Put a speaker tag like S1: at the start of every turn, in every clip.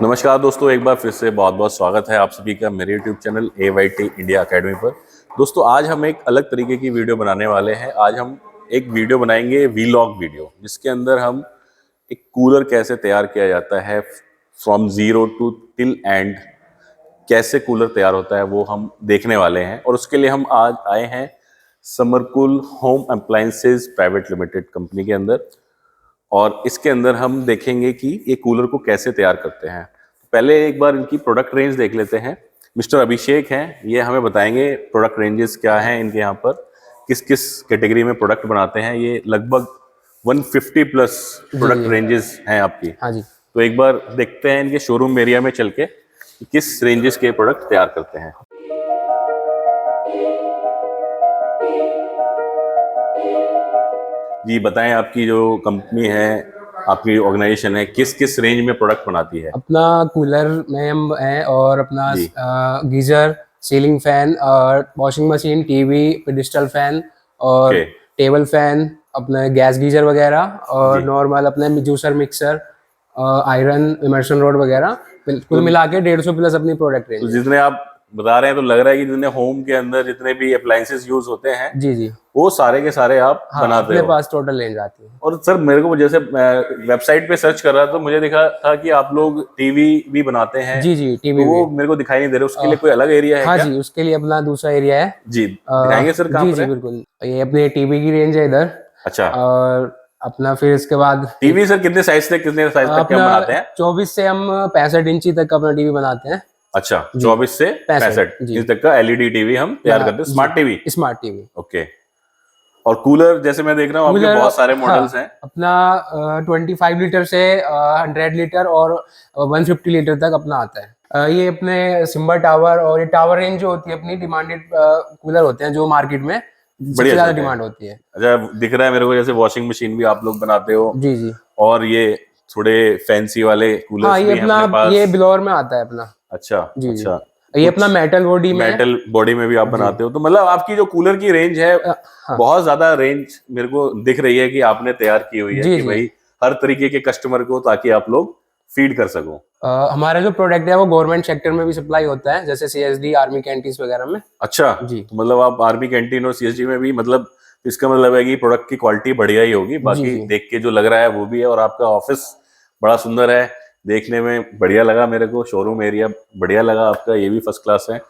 S1: नमस्कार दोस्तों, एक बार फिर से बहुत बहुत स्वागत है आप सभी का मेरे YouTube channel AYT India academy पर। दोस्तों आज हम एक अलग तरीके की वीडियो बनाने वाले हैं। आज हम एक वीडियो बनाएंगे वीलॉग वीडियो, जिसके अंदर हम एक कूलर कैसे तैयार किया जाता है from zero to till end, कैसे कूलर तैयार होता है वो हम देखने वाले हैं। और उसके लिए हम आज आए हैं summer cool home appliances private limited company के अंदर, और इसके अंदर हम देखेंगे कि ये कूलर को कैसे तैयार करते हैं। पहले एक बार इनकी प्रोडक्ट रेंज देख लेते हैं। मिस्टर अभिषेक हैं, ये हमें बताएंगे प्रोडक्ट रेंजेस क्या हैं इनके यहाँ पर, किस किस कैटेगरी में प्रोडक्ट बनाते हैं। ये लगभग 150 प्लस प्रोडक्ट रेंजेस हैं आपकी।
S2: हाँ जी।
S1: तो एक बार देखते हैं इनके शोरूम एरिया में चल के किस रेंजेस के प्रोडक्ट तैयार करते हैं। जी बताएं, आपकी जो कंपनी है, आपकी ऑर्गेनाइजेशन है, किस किस रेंज में प्रोडक्ट बनाती है?
S2: अपना कूलर में हम है और अपना गीजर, सीलिंग फैन और washing machine, TV, pedestal fan और टेबल फैन, अपने गैस गीजर वगैरह और नॉर्मल अपने juicer, mixer, iron, immersion road वगैरह कुल मिला के 150 प्लस अपनी प्रोडक्ट रेंज।
S1: तो जितने आप बता रहे हैं तो लग रहा है कि जितने होम के अंदर जितने भी अप्लायंसेस यूज होते हैं
S2: जी जी
S1: वो सारे के सारे आप बनाते हो।
S2: अपने पास टोटल रेंज आती है।
S1: और सर मेरे को जैसे वेबसाइट पे सर्च कर रहा था तो मुझे दिखा था कि आप लोग टीवी भी बनाते हैं।
S2: जी जी, टीवी
S1: तो वो मेरे को दिखाई नहीं दे रहा, उसके लिए कोई अलग एरिया है?
S2: हाँ
S1: क्या?
S2: जी, उसके लिए अपना दूसरा एरिया है।
S1: जी दिखाएंगे सर कहाँ
S2: जी
S1: पर
S2: जी
S1: है?
S2: बिल्कुल, ये अपने टीवी की रेंज है इधर।
S1: अच्छा,
S2: और अपना फिर इसके बाद
S1: टीवी सर कितने साइज से कितने साइज तक क्या बनाते हैं?
S2: 24 से हम 65 इंची तक अपना टीवी बनाते हैं।
S1: अच्छा, 24 से 65 इंच तक का एलईडी टीवी हम तैयार करते हैं, smart TV.
S2: Smart TV,
S1: okay. और कूलर जैसे मैं देख रहा हूँ आपके बहुत सारे मॉडल्स हैं।
S2: अपना 25 लीटर से 100 लीटर और 150 लीटर तक अपना आता है। ये अपने सिम्बा टावर और ये टावर रेंज जो होती है अपनी डिमांडेड कूलर होते हैं जो मार्केट में सबसे ज्यादा डिमांड होती है।
S1: अच्छा, दिख रहा है मेरे को जैसे वॉशिंग मशीन भी आप लोग बनाते हो।
S2: जी जी।
S1: और ये थोड़े फैंसी वाले कूलर्स
S2: हाँ, ये
S1: भी अपने पास।
S2: ये बिलोर में आता है अपना।
S1: अच्छा
S2: जी
S1: अच्छा।
S2: ये अपना मेटल बॉडी
S1: में भी आप बनाते हो, तो मतलब आपकी जो कूलर की रेंज है बहुत ज्यादा रेंज मेरे को दिख रही है कि आपने तैयार की हुई है कि भाई हर तरीके के कस्टमर को, ताकि आप लोग फीड कर सको।
S2: हमारा जो प्रोडक्ट है वो गवर्नमेंट सेक्टर में भी सप्लाई होता है, जैसे CSD, आर्मी कैंटीन्स वगैरह में।
S1: अच्छा जी। तो मतलब आप आर्मी कैंटीन और CSD में भी, मतलब इसका मतलब है कि प्रोडक्ट की क्वालिटी बढ़िया ही होगी। बाकी देख के जो लग रहा है वो भी है। और आपका ऑफिस बड़ा सुंदर है, देखने में बढ़िया लगा मेरे को। शोरूम एरिया बढ़िया लगा आपका, ये भी फर्स्ट क्लास है।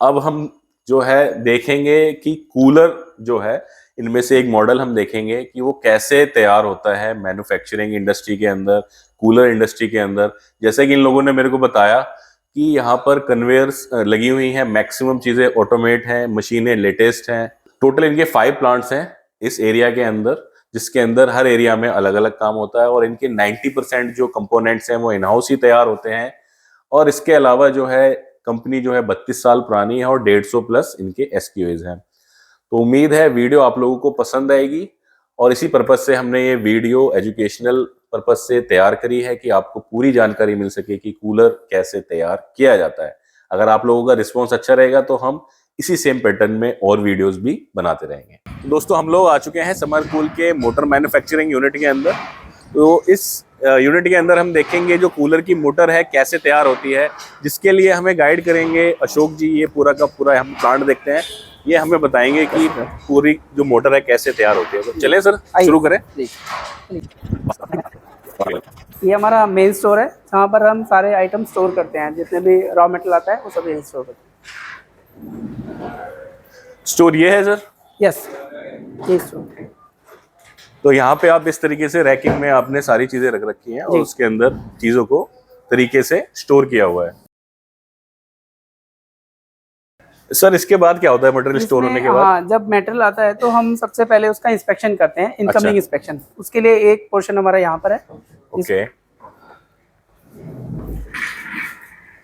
S1: अब हम जो है देखेंगे कि कूलर जो है, इनमें से एक मॉडल हम देखेंगे कि वो कैसे तैयार होता है मैन्युफैक्चरिंग इंडस्ट्री के अंदर, कूलर इंडस्ट्री के अंदर। जैसे कि इन लोगों ने मेरे को बताया कि यहाँ पर कन्वेयर्स लगी हुई हैं, मैक्सिमम चीजें ऑटोमेट हैं, मशीनें लेटेस्ट हैं। टोटल इनके 5 प्लांट्स हैं इस एरिया के अंदर, जिसके अंदर हर एरिया में अलग अलग काम होता है। और इनके 90% जो कंपोनेंट्स हैं वो इन हाउस ही तैयार होते हैं। और इसके अलावा जो है कंपनी जो है 32 साल पुरानी है और 150 प्लस इनके SKUs हैं। तो उम्मीद है वीडियो आप लोगों को पसंद आएगी, और इसी पर्पज से हमने ये वीडियो एजुकेशनल पर्पज से तैयार करी है कि आपको पूरी जानकारी मिल सके कि कूलर कैसे तैयार किया जाता है। अगर आप लोगों का रिस्पॉन्स अच्छा रहेगा तो हम इसी सेम पैटर्न में और वीडियोस भी बनाते रहेंगे। तो दोस्तों हम लोग आ चुके हैं समरकूल के मोटर मैन्युफैक्चरिंग यूनिट के अंदर। तो इस यूनिट के अंदर हम देखेंगे जो कूलर की मोटर है कैसे तैयार होती है, जिसके लिए हमें गाइड करेंगे अशोक जी। ये पूरा का पूरा हम प्लांट देखते हैं, ये हमें बताएंगे कि पूरी जो मोटर है कैसे तैयार होती है। तो चलें सर, शुरू करें।
S3: ये हमारा मेन स्टोर है, जहाँ पर हम सारे आइटम स्टोर करते हैं, जितने भी रॉ मटेरियल आता है वो सब यही स्टोर करते हैं।
S1: स्टोर ये है सर?
S3: यस, ये स्टोर।
S1: तो यहाँ पे आप इस तरीके से रैकिंग में आपने सारी चीजें रख रखी हैं और उसके अंदर चीजों को तरीके से स्टोर किया हुआ है। सर इसके बाद क्या होता है मटेरियल स्टोर होने के बाद?
S3: हाँ, जब मटेरियल आता है तो हम सबसे पहले उसका इंस्पेक्शन करते हैं, इनकमिंग इंस्पेक्शन। उसके लिए एक पोर्शन हमारा यहाँ पर है।
S1: ओके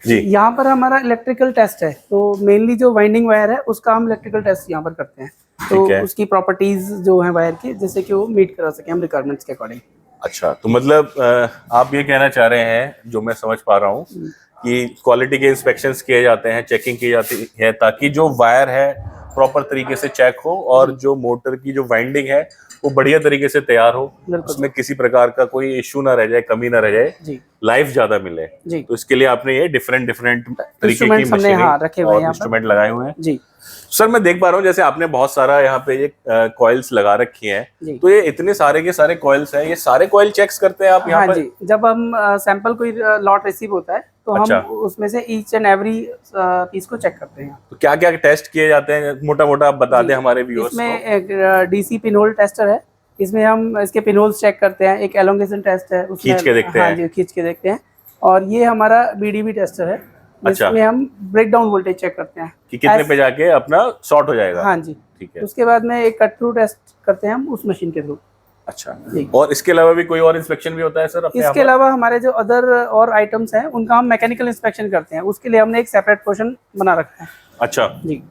S1: जी।
S3: यहाँ पर हमारा इलेक्ट्रिकल टेस्ट है, तो मेनली जो वाइंडिंग वायर है उसका हम इलेक्ट्रिकल टेस्ट यहाँ पर करते हैं। तो उसकी प्रॉपर्टीज जो है वायर की, जैसे कि वो मीट करा सके हम रिक्वायरमेंट्स के अकॉर्डिंग।
S1: अच्छा, तो मतलब आप ये कहना चाह रहे हैं, जो मैं समझ पा रहा हूँ, कि क्वालिटी के इंस्पेक्शंस किए जाते हैं, चेकिंग की जाती है, ताकि जो वायर है प्रॉपर तरीके से चेक हो और जो मोटर की जो वाइंडिंग है वो बढ़िया तरीके से तैयार हो, उसमें किसी प्रकार का कोई इश्यू ना रह जाए, कमी ना रह जाए, लाइफ ज्यादा मिले। तो इसके लिए आपने ये डिफरेंट तरीके की मशीनें और इंस्ट्रूमेंट लगाए हुए हैं जी। सर मैं देख पा रहा हूँ जैसे आपने बहुत सारा यहाँ पे ये कॉइल्स लगा रखी हैं, तो ये इतने सारे के सारे कॉइल्स हैं, ये सारे कॉइल चेक्स करते हैं आप यहाँ पर?
S3: जी, जब हम सैंपल कोई लॉट रिसीव होता है तो हम उसमें से ईच एंड एवरी पीस को चेक करते हैं।
S1: तो क्या क्या टेस्ट किए जाते हैं, मोटा मोटा आप बता दें हमारे व्यूअर्स को।
S3: इसमें एक डीसी पिनहोल टेस्टर है, इसमें हम इसके पिनहोल्स चेक करते हैं। एक एलोंगेशन टेस्ट है, उसमें
S1: खींच के देखते हैं।
S3: हाँ जी, खींच के देखते हैं। और ये हमारा बीडीबी टेस्टर है, जिसमें हम ब्रेक डाउन वोल्टेज चेक करते हैं
S1: कि कितने पे जाके अपना शॉर्ट हो जाएगा।
S3: हाँ जी,
S1: ठीक है।
S3: उसके बाद में एक कट थ्रू टेस्ट करते हैं हम उस मशीन के थ्रू।
S1: अच्छा, और इसके अलावा भी कोई और इंस्पेक्शन भी होता है सर अपने?
S3: इसके अलावा हमारे जो अदर और आइटम्स हैं उनका हम मैकेनिकल इंस्पेक्शन करते हैं, उसके लिए हमने एक सेपरेट पोर्शन बना रखा है।
S1: अच्छा
S3: जी,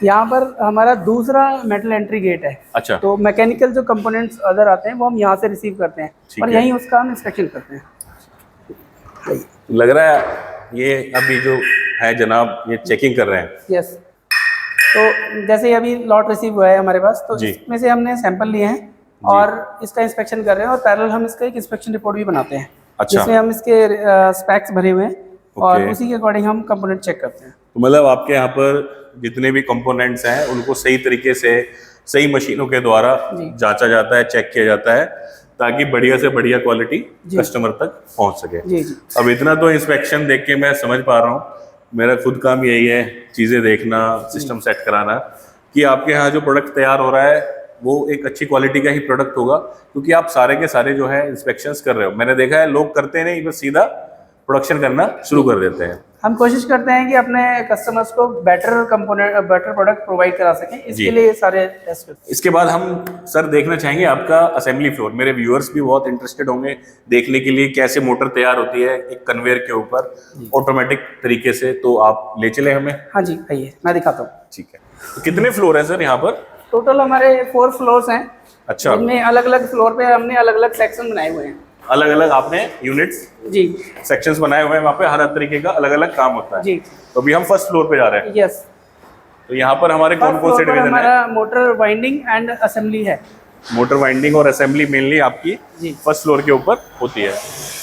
S3: यहाँ पर हमारा दूसरा मेटल एंट्री गेट है।
S1: अच्छा,
S3: तो मैकेनिकल जो कंपोनेंट्स अदर आते हैं वो हम यहाँ से रिसीव करते हैं और यहीं उसका हम इंस्पेक्शन करते हैं।
S1: लग रहा है ये अभी जो है जनाब ये चेकिंग कर रहे हैं।
S3: यस, तो जैसे ही अभी लॉट रिसीव हुआ है हमारे पास, तो इसमें से हमने सैंपल लिए हैं और इसका इंस्पेक्शन कर रहे हैं और पैरेलल हम इसका एक इंस्पेक्शन रिपोर्ट भी बनाते हैं। अच्छा। जिसमें हम इसके स्पेक्स भरे हुए हैं और उसी के अकॉर्डिंग हम कंपोनेंट चेक करते हैं।
S1: तो मतलब आपके यहाँ पर जितने भी कंपोनेंट्स हैं उनको सही तरीके से सही मशीनों के द्वारा जांचा जाता है, चेक किया जाता है, ताकि बढ़िया से बढ़िया क्वालिटी कस्टमर तक पहुंच सके। अब इतना तो इंस्पेक्शन देख के मैं समझ पा रहा हूँ, मेरा खुद काम यही है चीज़ें देखना, सिस्टम सेट कराना, कि आपके यहाँ जो प्रोडक्ट तैयार हो रहा है वो एक अच्छी क्वालिटी का ही प्रोडक्ट होगा, क्योंकि आप सारे के सारे जो है इंस्पेक्शंस कर रहे हो। मैंने देखा है लोग करते नहीं, बस सीधा प्रोडक्शन करना शुरू कर देते हैं।
S3: हम कोशिश करते हैं कि अपने कस्टमर्स को better component, better product provide करा सकें, इसके लिए सारे टेस्ट करते हैं।
S1: इसके बाद हम सर देखना चाहेंगे आपका असेंबली फ्लोर। मेरे व्यूअर्स भी बहुत इंटरेस्टेड होंगे देखने के लिए कैसे मोटर तैयार होती है एक कन्वेयर के ऊपर ऑटोमेटिक तरीके से, तो आप ले चले हमें।
S3: हाँ जी, आइए मैं दिखाता हूँ।
S1: ठीक है, तो कितने फ्लोर है सर यहाँ पर?
S3: टोटल हमारे 4 फ्लोर्स हैं।
S1: अच्छा,
S3: इनमें अलग अलग फ्लोर पे हमने अलग अलग सेक्शन बनाए हुए हैं।
S1: अलग अलग आपने यूनिट्स
S3: जी
S1: सेक्शंस बनाए हुए हैं, वहाँ पे हर तरीके का अलग अलग काम होता है जी। तो अभी हम फर्स्ट फ्लोर पे जा रहे हैं।
S3: यस,
S1: तो यहाँ पर हमारे कौन कौन से डिवीजन है?
S3: हमारा मोटर वाइंडिंग एंड असेंबली है।
S1: मोटर वाइंडिंग और असेंबली मेनली आपकी फर्स्ट फ्लोर के ऊपर होती है।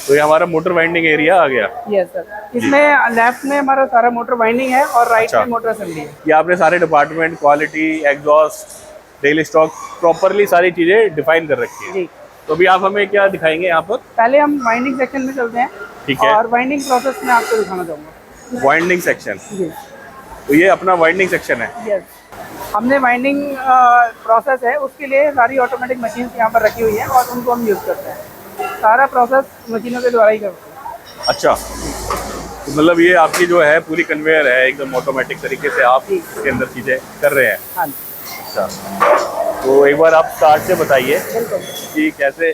S1: तो ये हमारा मोटर वाइंडिंग एरिया आ गया।
S3: यस सर, इसमें लेफ्ट में हमारा सारा मोटर वाइंडिंग है और राइट में मोटर असेंबली है।
S1: ये आपने सारे department, quality, exhaust, daily stock properly सारी चीजें डिफाइन कर रखी है जी। तो अभी आप हमें क्या दिखाएंगे यहाँ पर?
S3: पहले हम वाइंडिंग सेक्शन में चलते हैं। ठीक है, और वाइंडिंग प्रोसेस में आपको दिखाना चाहूँगा।
S1: वाइंडिंग सेक्शन जी, तो ये अपना वाइंडिंग सेक्शन है।
S3: यस, हमने वाइंडिंग प्रोसेस है, उसके लिए सारी ऑटोमेटिक मशीन यहाँ पर रखी हुई है और उनको हम यूज़ करते हैं। सारा प्रोसेस मशीनों के द्वारा ही करते हैं। अच्छा,
S1: तो मतलब ये आपकी जो है पूरी कन्वेयर है, एकदम ऑटोमेटिक तरीके से आप इसके अंदर चीज़ें कर रहे हैं।
S3: हाँ,
S1: अच्छा, तो एक बार आप स्टार्ट से बताइए कि कैसे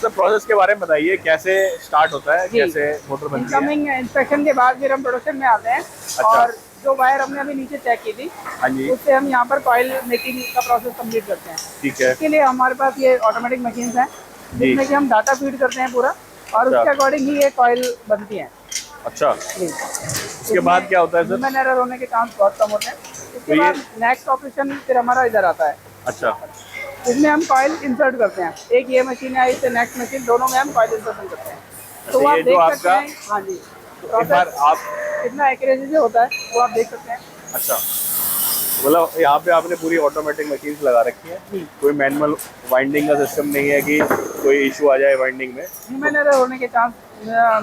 S1: सर प्रोसेस के बारे में बताइए, कैसे स्टार्ट होता है, कैसे मोटर बनती है?
S3: इनकमिंग इंस्पेक्शन के बाद फिर हम प्रोडक्शन में आते हैं। अच्छा। और जो वायर हमने अभी नीचे चेक की थी, हाँ जी, उससे हम यहाँ पर कॉइल मेकिंग का प्रोसेस कंप्लीट करते हैं। ठीक है, इसके लिए हमारे पास ये ऑटोमेटिक मशीन है जिसमें कि हम डाटा फीड करते हैं पूरा और उसके अकॉर्डिंग ही ये कॉइल बनती है।
S1: अच्छा जी, इसके बाद क्या होता है सर?
S3: ह्यूमन एरर होने के चांस बहुत कम होते हैं। इसके बाद नेक्स्ट ऑपरेशन फिर हमारा इधर आता है। अच्छा, इसमें हम कॉइल इंसर्ट करते हैं। एक ये मशीन है, इससे नेक्स्ट मशीन, दोनों में हम कॉइल इंसर्शन करते हैं। तो आप देख सकते हैं। हाँ जी, प्रोसेस आप कितना एक्यूरेसी से होता है वो आप देख सकते हैं। अच्छा,
S1: मतलब यहाँ पे आपने पूरी ऑटोमेटिक मशीन्स लगा रखी है, कोई मैनुअल वाइंडिंग का सिस्टम नहीं है कि कोई इशू आ जाए वाइंडिंग में।
S3: ह्यूमन एरर होने के चांस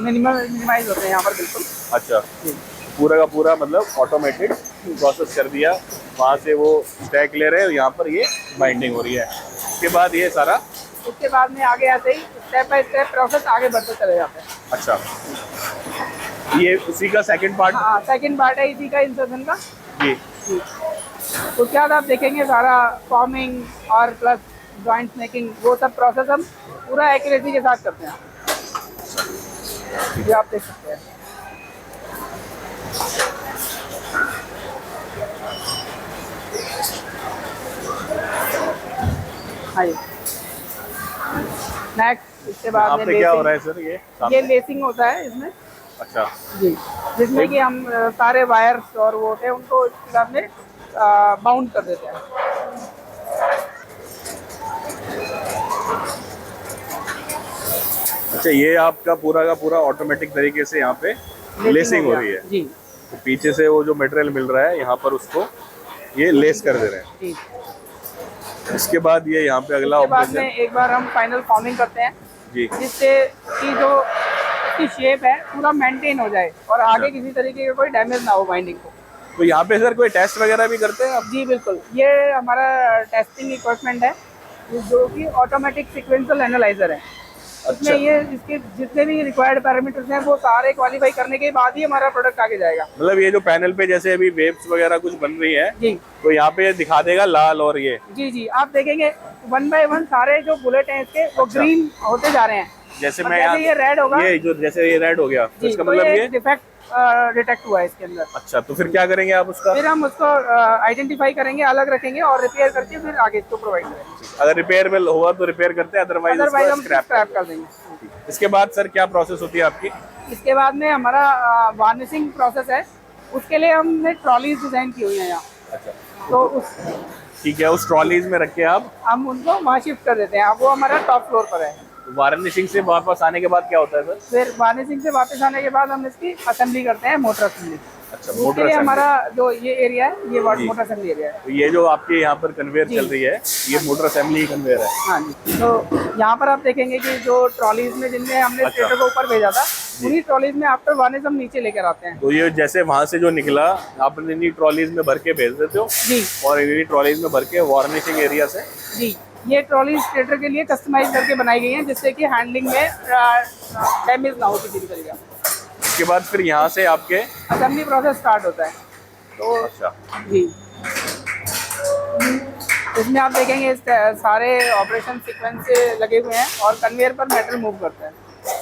S3: मिनिमाइज होते हैं यहाँ पर, बिल्कुल।
S1: अच्छा, पूरा का पूरा मतलब ऑटोमेटेड प्रोसेस कर दिया, वहाँ से वो स्टैक ले रहे हैं, यहाँ पर ये बाइंडिंग हो रही है। उसके बाद ये सारा,
S3: उसके बाद में आगे आते ही स्टेप बाय स्टेप प्रोसेस आगे बढ़ते चले जाते हैं।
S1: अच्छा, ये उसी का सेकंड पार्ट?
S3: हाँ, सेकंड पार्ट है इसी का, इंसर्शन का जी। उसके बाद आप देखेंगे सारा फॉर्मिंग और प्लस जॉइंट मेकिंग, वो सब प्रोसेस हम पूरा एक्यूरेसी के साथ करते हैं। ये आप देख सकते हैं। नेक्स्ट, इसके बाद में
S1: क्या हो रहा है सर? ये
S3: लेसिंग होता है इसमें।
S1: अच्छा
S3: जी, जिसमें कि हम सारे वायर्स और वो होते हैं उनको इसके साथ में बाउंड कर देते हैं।
S1: अच्छा, ये आपका पूरा का पूरा ऑटोमेटिक तरीके से यहाँ पे लेसिंग हो रही है।
S3: जी
S1: तो पीछे से वो जो मटेरियल मिल रहा है यहाँ पर उसको ये लेस कर दे रहे हैं।
S3: जी।
S1: इसके बाद ये यहाँ पे अगला
S3: उसके बाद
S1: ऑपरेशन।
S3: में एक बार हम फाइनल फॉर्मिंग करते हैं
S1: जी।
S3: जिससे कि जो उसकी शेप है पूरा मेंटेन हो जाए और आगे किसी तरीके का कोई डैमेज ना हो बाइंडिंग को।
S1: तो यहाँ पे सर कोई टेस्ट वगैरह भी करते हैं आप?
S3: जी बिल्कुल, ये हमारा टेस्टिंग इक्विपमेंट है जो कि ऑटोमेटिक सीक्वेंशियल एनालाइजर है। इसमें ये इसके जितने भी रिक्वायर्ड पैरामीटर्स हैं वो सारे क्वालिफाई करने के बाद ही हमारा प्रोडक्ट आगे जाएगा।
S1: मतलब ये जो पैनल पे जैसे अभी वेव्स वगैरह कुछ बन रही है
S3: जी,
S1: तो यहाँ पे दिखा देगा लाल और ये।
S3: जी जी, आप देखेंगे 1 बाय 1 सारे जो बुलेट हैं इसके वो ग्रीन होते जा रहे हैं।
S1: जैसे
S3: और
S1: मैं
S3: जैसे ये रेड होगा,
S1: ये जो जैसे ये रेड हो गया तो
S3: जी,
S1: इसका
S3: तो
S1: मतलब
S3: ये
S1: ये
S3: डिफेक्ट डिटेक्ट हुआ है इसके अंदर।
S1: अच्छा, तो फिर क्या करेंगे आप उसका?
S3: फिर हम उसको आइडेंटिफाई करेंगे, अलग रखेंगे और रिपेयर करके फिर आगे इसको प्रोवाइड करेंगे।
S1: अगर रिपेयर में हुआ तो रिपेयर करते हैं, अदरवाइज
S3: अदरवाइज हम
S1: स्क्रैप।
S3: स्क्रैप कर देंगे।
S1: इसके बाद सर क्या प्रोसेस होती है आपकी?
S3: इसके बाद में हमारा वार्निशिंग प्रोसेस है, उसके लिए हमने ट्रॉलीज डिजाइन की हुई है यहाँ।
S1: अच्छा,
S3: तो उस
S1: ठीक है, उस ट्रॉलीज में रख के आप
S3: हम उनको वहाँ शिफ्ट कर देते हैं। अब वो हमारा टॉप फ्लोर पर है।
S1: वार्निशिंग से वापस आने के बाद क्या होता है सर?
S3: फिर वार्निशिंग से वापस आने के बाद हम इसकी असेंबली करते हैं, मोटर असेंबली।
S1: अच्छा,
S3: उसके
S1: मोटर
S3: लिए
S1: असेंबली।
S3: हमारा जो ये एरिया है ये मोटर असेंबली एरिया है।
S1: तो ये जो आपके यहाँ पर कन्वेयर
S3: जी।
S1: चल रही है ये मोटर असेंबली कन्वेयर है।
S3: हाँ जी, तो यहाँ पर आप देखेंगे कि जो ट्रॉलीज में जिनमें हमने
S1: अच्छा।
S3: स्ट्रेटर को ऊपर भेजा था उन्हीं ट्रॉलीज में आफ्टर वार्निश हम नीचे लेकर आते हैं।
S1: तो ये जैसे वहां से जो निकला आपने इन्हीं ट्रॉलीज में भर के भेज देते हो
S3: जी
S1: और इन्हीं ट्रॉलीज में भर के वार्निशिंग एरिया से।
S3: जी, ये ट्रॉली स्ट्रेटर के लिए कस्टमाइज करके बनाई गई हैं जिससे कि हैंडलिंग में डैमेज ना हो किसी भी तरीके का।
S1: उसके बाद फिर यहाँ से आपके
S3: असेंबली प्रोसेस स्टार्ट होता है। तो
S1: अच्छा
S3: जी, इसमें आप देखेंगे इस सारे ऑपरेशन सीक्वेंस से लगे हुए हैं और कन्वेयर पर मेटल मूव करते हैं।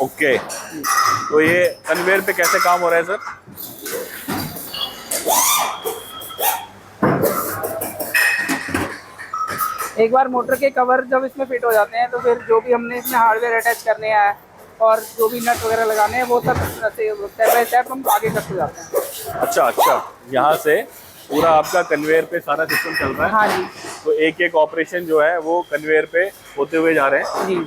S1: ओके, तो ये कन्वेयर पे कैसे काम हो रहा है सर?
S3: एक बार मोटर के कवर जब इसमें फिट हो जाते हैं तो फिर जो भी हमने इसमें हार्डवेयर अटैच करने हैं और जो भी नट वगैरह लगाने हैं वो सब स्टेप बाय स्टेप हम आगे करते जाते हैं।
S1: अच्छा अच्छा, यहाँ से पूरा आपका कन्वेयर पे सारा सिस्टम चल रहा है।
S3: हाँ जी,
S1: तो एक एक ऑपरेशन जो है वो कन्वेयर पे होते हुए जा रहे हैं
S3: जी,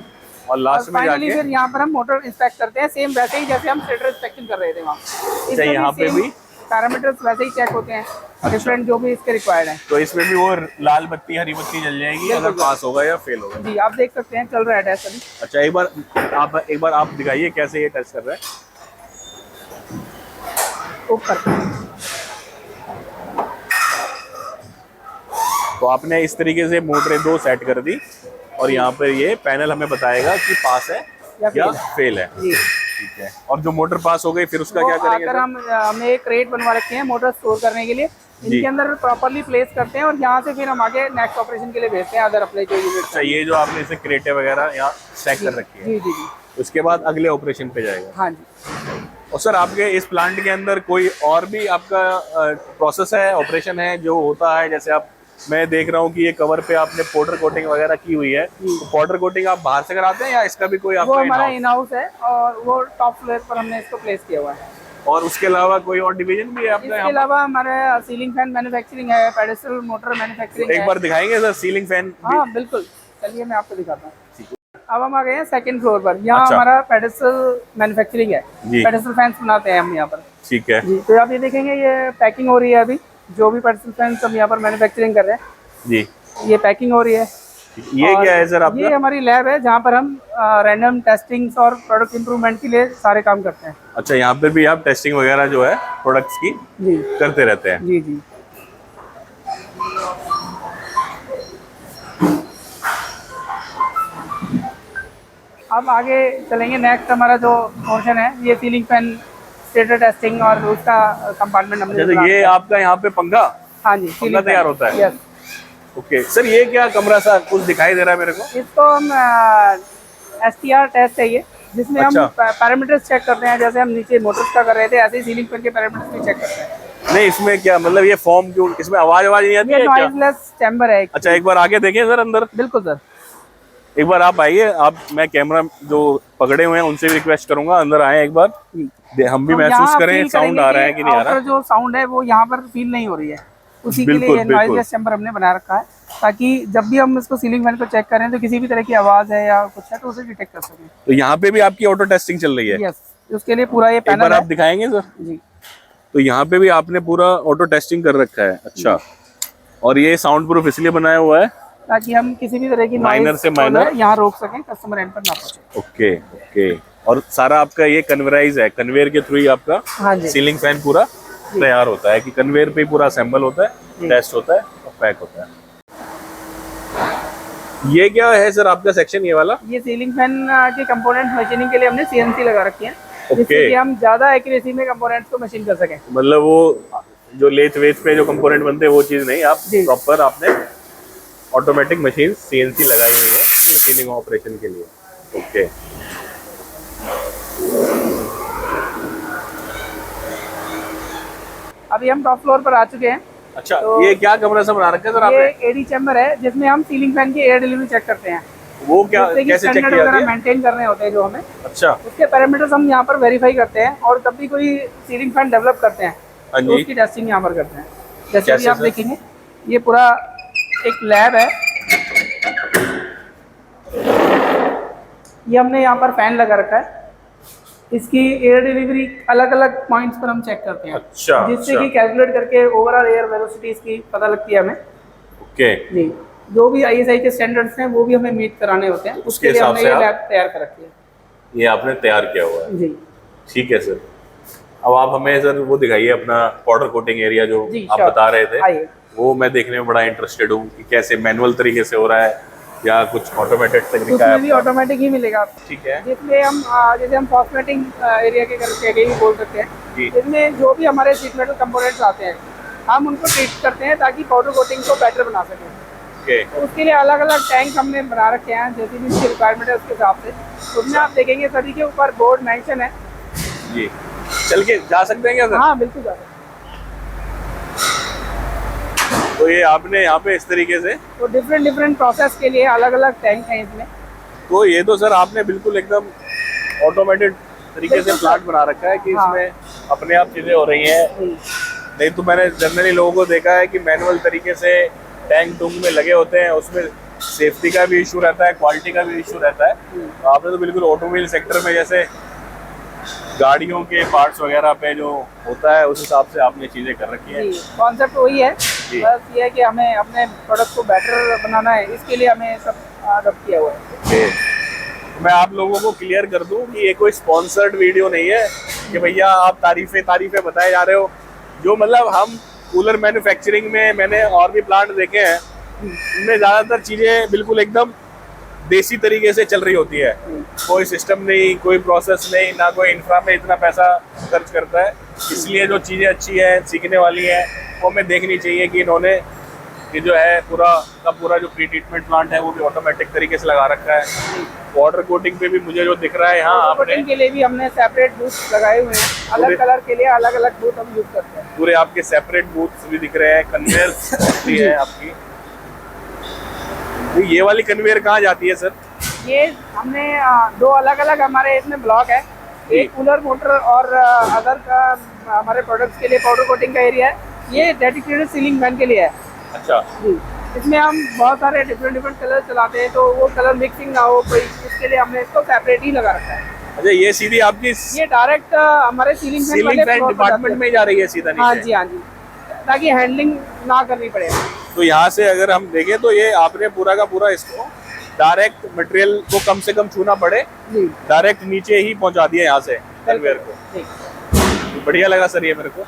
S1: और लास्ट में
S3: फाइनली
S1: जाके
S3: फिर यहाँ पर हम मोटर इंस्पेक्ट करते हैं, सेम वैसे ही जैसे हम स्टेटर इंस्पेक्शन कर रहे थे वहाँ।
S1: अच्छा, यहाँ पे भी
S3: पैरामीटर्स वैसे ही चेक होते हैं, डिफरेंट जो भी इसके रिक्वायर्ड है।
S1: तो इसमें भी वो लाल बत्ती हरी बत्ती जल जाएगी अगर पास होगा या फेल होगा।
S3: जी, आप देख सकते हैं चल रहा है टेस्ट अभी।
S1: अच्छा, एक बार आप दिखाइए कैसे ये टेस्ट कर रहा है।
S3: ऊपर
S1: तो आपने इस तरीके से मोटरें 2 सेट कर दी और यहाँ पर ये पैनल हमें बताएगा कि पास है या फेल है।
S3: जी,
S1: ठीक है, और जो मोटर पास हो गई फिर उसका क्या करेंगे?
S3: अगर हमने एक क्रेट बनवा रखे हैं मोटर स्टोर करने के लिए, इनके अंदर प्रॉपर्ली प्लेस करते हैं और यहाँ से फिर हम आगे नेक्स्ट ऑपरेशन के लिए भेजते हैं अदर अपने जो यूनिट।
S1: अच्छा, ये जो आपने इसे क्रेटे वगैरह यहाँ स्टैक कर रखी है,
S3: जी जी जी,
S1: उसके बाद अगले ऑपरेशन पे जाएगा।
S3: हाँ जी।
S1: और सर आपके इस प्लांट के अंदर कोई और भी आपका प्रोसेस है, ऑपरेशन है जो होता है? जैसे आप, मैं देख रहा हूँ कि ये कवर पे आपने पाउडर कोटिंग वगैरह की हुई है, तो पाउडर कोटिंग आप बाहर से कराते हैं या इसका भी कोई
S3: वो
S1: आपका
S3: हमारा इन हाउस है और वो टॉप फ्लोर पर हमने इसको प्लेस किया हुआ है।
S1: और उसके अलावा कोई और डिवीजन भी है आपका
S3: इसके
S1: यहाँ?
S3: अलावा हमारे सीलिंग फैन मैन्युफैक्चरिंग है, पेडेस्टल मोटर मैन्युफैक्चरिंग है।
S1: एक बार दिखाएंगे सर सीलिंग फैन?
S3: हाँ बिल्कुल, चलिए मैं आपको दिखाता हूँ। अब हम आ गए हैं सेकंड फ्लोर पर। यहाँ
S1: अच्छा।
S3: हमारा पेडेस्टल मैन्युफैक्चरिंग है,
S1: जी।
S3: पेडेस्टल फैंस बनाते हैं हम यहाँ पर।
S1: ठीक है
S3: जी, तो आप ये देखेंगे ये पैकिंग हो रही है अभी, जो भी पेडेस्टल फैंस हम यहाँ पर मैन्युफैक्चरिंग कर रहे हैं
S1: जी।
S3: ये पैकिंग हो रही है।
S1: ये क्या है सर आपका?
S3: ये हमारी लैब है जहाँ पर हम रैंडम टेस्टिंग्स और प्रोडक्ट इंप्रूवमेंट के लिए सारे काम करते हैं।
S1: अच्छा, यहाँ पर भी आप टेस्टिंग वगैरह जो है प्रोडक्ट्स की
S3: जी
S1: करते रहते हैं?
S3: जी जी। अब आगे चलेंगे, नेक्स्ट हमारा जो पोर्शन है ये सीलिंग फैन स्टेटर टेस्टिंग और उसका कंपार्टमेंट हमने
S1: जैसे ये आपका यहाँ पे पंखा
S3: हाँ जी
S1: पंखा तैयार होता है।
S3: यस,
S1: ओके सर, ये क्या कमरा सा कुछ दिखाई दे रहा है मेरे को?
S3: इसको हम STR टेस्ट है ये, जिसमें हम पैरामीटर्स चेक करते हैं। जैसे हम नीचे मोटर्स का कर रहे थे ऐसे ही सीलिंग फैन के पैरामीटर्स भी चेक करते हैं।
S1: नहीं, इसमें क्या मतलब ये फॉर्म क्यों, इसमें आवाज नहीं आती
S3: ये
S1: है क्या?
S3: नॉइजलेस चैम्बर है।
S1: अच्छा, एक बार आगे देखें सर अंदर।
S3: बिल्कुल सर।
S1: एक बार आप आइए, आप, मैं कैमरा जो पकड़े हुए हैं उनसे भी रिक्वेस्ट करूंगा अंदर आए एक बार, हम भी महसूस करें साउंड आ रहा है कि नहीं आ रहा।
S3: जो साउंड है वो यहाँ पर फील नहीं हो रही है, उसी के लिए नॉइज़लेस चैम्बर हमने बना रखा है, ताकि जब भी हम इसको सीलिंग फैन को चेक करें तो किसी भी तरह की आवाज है या कुछ है तो उसे डिटेक्ट कर सकें।
S1: तो यहाँ पे भी आपकी ऑटो टेस्टिंग चल रही है?
S3: यस, उसके लिए पूरा ये पैनल
S1: एक बार आप दिखाएंगे सर
S3: जी।
S1: तो यहाँ पे भी आपने पूरा ऑटो टेस्टिंग कर रखा है। अच्छा, और ये साउंड प्रूफ इसलिए बनाया हुआ है
S3: ताकि हम किसी भी तरह की
S1: माइनर से माइनर
S3: यहाँ रोक सकें, कस्टमर एंड पर ना पहुंचे।
S1: Okay okay. और सारा आपका ये कन्वेराइज है, कन्वेयर के थ्रू ही आपका सीलिंग फैन पूरा तैयार होता है कि कन्वेयर पे पूरा असेंबल होता है, टेस्ट होता है और पैक होता है। ये क्या है सर आपका सेक्शन ये वाला?
S3: ये सीलिंग फैन के कंपोनेंट मशीनिंग के लिए हमने सीएनसी लगा रखी है, जिससे कि हम ज्यादा एक्यूरेसी में कंपोनेंट्स को मशीन कर सकें।
S1: मतलब वो जो लेथ वेथ पे जो कंपोनेंट बनते हैं वो चीज नहीं, आप प्रॉपर आपने ऑटोमेटिक मशीन सीएनसी लगाई हुई है मशीनिंग ऑपरेशन के लिए। ओके।
S3: अभी हम टॉप फ्लोर पर आ चुके हैं।
S1: अच्छा, तो ये क्या कमरा सा बना रखा है सर आपने?
S3: ये एडी चैम्बर है जिसमें हम सीलिंग फैन की एयर डिलीवरी चेक करते हैं।
S1: वो क्या, कैसे चेक किया जाता है?
S3: मेंटेन करने होते हैं जो हमें।
S1: अच्छा,
S3: उसके पैरामीटर्स हम यहाँ पर वेरीफाई करते हैं, और तब भी कोई सीलिंग फैन डेवलप करते हैं तो उसकी टेस्टिंग यहाँ पर करते हैं। जैसे कि आप देखेंगे ये पूरा एक लैब है, ये हमने यहाँ पर फैन लगा रखा है, इसकी एयर डिलीवरी अलग अलग पॉइंट्स पर हम चेक करते हैं।
S1: अच्छा,
S3: जिससे कि कैलकुलेट करके ओवरऑल एयर वेलोसिटी इसकी पता लगती है हमें।
S1: ओके
S3: जी, जो भी आईएसआई के स्टैंडर्ड्स हैं वो भी हमें मीट कराने होते हैं, उसके लिए हमने ये लैब तैयार कर रखी है।
S1: ये आपने तैयार किया हुआ है?
S3: जी
S1: ठीक है सर। अब आप हमें सर वो दिखाइए अपना पाउडर कोटिंग एरिया जो आप बता रहे थे, वो मैं देखने में बड़ा इंटरेस्टेड हूँ कि कैसे मैनुअल तरीके से हो रहा है या कुछ ऑटोमेटेड तरीका है?
S3: भी ऑटोमेटिक ही मिलेगा।
S1: ठीक है।
S3: जिसमें हम जैसे हम फॉस्मेटिंग एरिया के करके ही बोल सकते हैं, जिसमें जो भी हमारे शीट मेटल कंपोनेंट्स आते हैं हम उनको ट्रीट करते हैं ताकि पाउडर कोटिंग को बेटर बना सकें। तो उसके लिए अलग अलग टैंक हमने बना रखे हैं, जैसी भी उसकी रिक्वायरमेंट है उसके हिसाब से। उसमें आप देखेंगे सभी के ऊपर बोर्ड मेंशन है
S1: जी। चल के जा सकते हैं क्या सर?
S3: हाँ बिल्कुल जा सकते हैं।
S1: तो ये आपने यहाँ पे इस तरीके से
S3: तो डिफरेंट प्रोसेस के लिए अलग अलग टैंक हैं इसमें।
S1: तो ये तो सर आपने बिल्कुल एकदम ऑटोमेटेड तरीके से प्लांट बना रखा है कि इसमें अपने आप चीजें हो रही हैं। नहीं तो मैंने जनरली लोगों को देखा है कि मैनुअल तरीके से टैंक टूंग में लगे होते हैं, उसमें सेफ्टी का भी इशू रहता है, क्वालिटी का भी इशू रहता है। तो आपने तो बिल्कुल ऑटोमोबाइल सेक्टर में जैसे गाड़ियों के पार्ट्स वगैरह पे जो होता है उस हिसाब से आपने चीजें कर रखी है।
S3: कॉन्सेप्ट वही है, बस ये है कि हमें अपने प्रोडक्ट को बेटर बनाना है, इसके लिए हमें सब अडॉप्ट किया हुआ है।
S1: मैं आप लोगों को क्लियर कर दूं कि ये कोई स्पॉन्सर्ड वीडियो नहीं है कि भैया आप तारीफें बताए जा रहे हो। जो मतलब हम कूलर मैन्युफैक्चरिंग में मैंने और भी प्लांट देखे हैं, उनमें ज़्यादातर चीज़ें बिल्कुल एकदम देसी तरीके से चल रही होती है। कोई सिस्टम नहीं, कोई प्रोसेस नहीं, ना कोई इंफ्रा में इतना पैसा खर्च करता है। इसलिए जो चीज़ें अच्छी हैं, सीखने वाली हैं, वो हमें देखनी चाहिए कि इन्होंने ये जो है पूरा जो प्री ट्रीटमेंट प्लांट है वो भी ऑटोमेटिक तरीके से लगा रखा है। वाटर कोटिंग पे भी मुझे जो दिख रहा है यहाँ आपने
S3: के लिए भी हमने सेपरेट बूथ लगाए हुए हैं, अलग कलर के लिए अलग अलग बूथ हम यूज करते हैं।
S1: पूरे आपके सेपरेट बूथ भी दिख रहे हैं, कन्वेयर भी है आपकी। ये वाली कन्वेयर कहाँ जाती है सर?
S3: ये हमने दो अलग अलग हमारे इसमें ब्लॉक है, एक कूलर मोटर और अदर का हमारे प्रोडक्ट्स के लिए पाउडर कोटिंग का एरिया है। ये डेडिकेटेड सीलिंग फैन के लिए है।
S1: अच्छा
S3: जी, इसमें हम बहुत सारे डिफरेंट कलर चलाते हैं, तो वो कलर मिक्सिंग ना हो कोई, इसके लिए हमने इसको सेपरेट ही लगा रखा है।
S1: अच्छा, ये सीधी आपकी
S3: ये डायरेक्ट हमारे सीलिंग
S1: फैन डिपार्टमेंट में जा रही है सीधा नीचे?
S3: हाँ जी, ताकि हैंडलिंग ना करनी पड़े।
S1: तो यहाँ से अगर हम देखें तो ये आपने पूरा का पूरा इसको डायरेक्ट मटेरियल को कम से कम छूना पड़े, डायरेक्ट नीचे ही पहुँचा दिया यहाँ से कन्वेयर को। बढ़िया लगा सर ये मेरे को।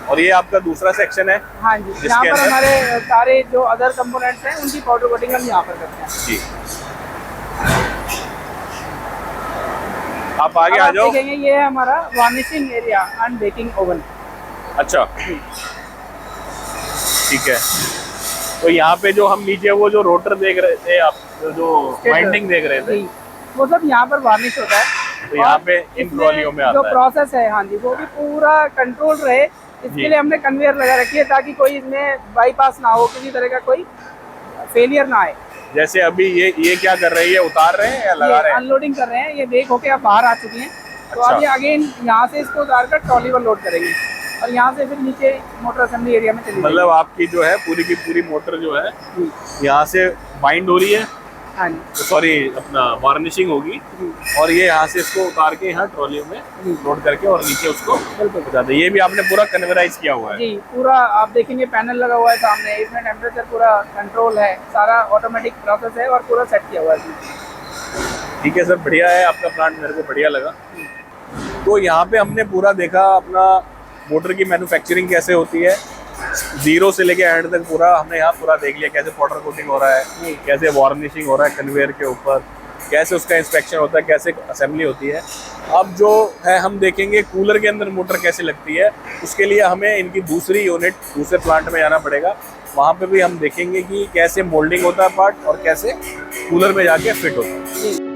S1: और ये आपका दूसरा सेक्शन है? हाँ जी,
S3: यहाँ पर हमारे सारे जो अदर कंपोनेंट्स हैं उनकी पाउडर कोटिंग हम यहाँ पर करते हैं।
S1: जी, आप आगे आ जाओ।
S3: ये है हमारा varnishing area and baking oven.
S1: अच्छा ठीक है। तो यहाँ पे जो हम नीचे वो जो रोटर देख रहे थे, आप जो वाइंडिंग देख रहे थे,
S3: वो सब यहाँ पर वार्निश होता है।
S1: तो यहाँ पे इन ट्रॉलियों में आता
S3: जो प्रोसेस है, हाँ जी, वो भी पूरा कंट्रोल रहे, इसके लिए हमने कन्वेयर लगा रखी है ताकि कोई इसमें बाईपास ना हो, किसी तरह का कोई फेलियर ना आए।
S1: जैसे अभी ये क्या कर रही है, उतार रहे हैं या लगा रहे हैं?
S3: अनलोडिंग कर रहे हैं, ये बेक होके अब बाहर आ चुकी हैं। तो
S1: अच्छा।
S3: अब ये अगेन यहाँ से इसको उतार कर ट्रॉली पर लोड करेंगे और यहाँ से फिर नीचे मोटर असेंबली एरिया में चली
S1: मतलब आपकी जो है पूरी की पूरी मोटर जो है
S3: जाएगी।
S1: यहाँ से बाइंड हो रही है,
S3: हाँ जी,
S1: सॉरी अपना वार्निशिंग होगी, और ये यहाँ से इसको उतार के यहाँ ट्रॉली में लोड करके और नीचे उसको पहुंचा दे। ये भी आपने पूरा कन्वेराइज किया हुआ है?
S3: जी, पूरा आप देखेंगे पैनल लगा हुआ है सामने, इसमें टेम्परेचर पूरा कंट्रोल है, सारा ऑटोमेटिक प्रोसेस है और पूरा सेट किया हुआ है।
S1: ठीक है सर, बढ़िया है आपका प्लांट, मेरे को बढ़िया लगा। तो यहाँ पे हमने पूरा देखा अपना मोटर की मैन्युफैक्चरिंग कैसे होती है, जीरो से लेके एंड तक पूरा हमने यहाँ पूरा देख लिया, कैसे पाउडर कोटिंग हो रहा है, कैसे वार्निशिंग हो रहा है कन्वेयर के ऊपर, कैसे उसका इंस्पेक्शन होता है, कैसे असेंबली होती है। अब जो है हम देखेंगे कूलर के अंदर मोटर कैसे लगती है, उसके लिए हमें इनकी दूसरी यूनिट दूसरे प्लांट में जाना पड़ेगा। वहाँ पे भी हम देखेंगे कि कैसे मोल्डिंग होता है पार्ट और कैसे कूलर में जाके फिट होता है।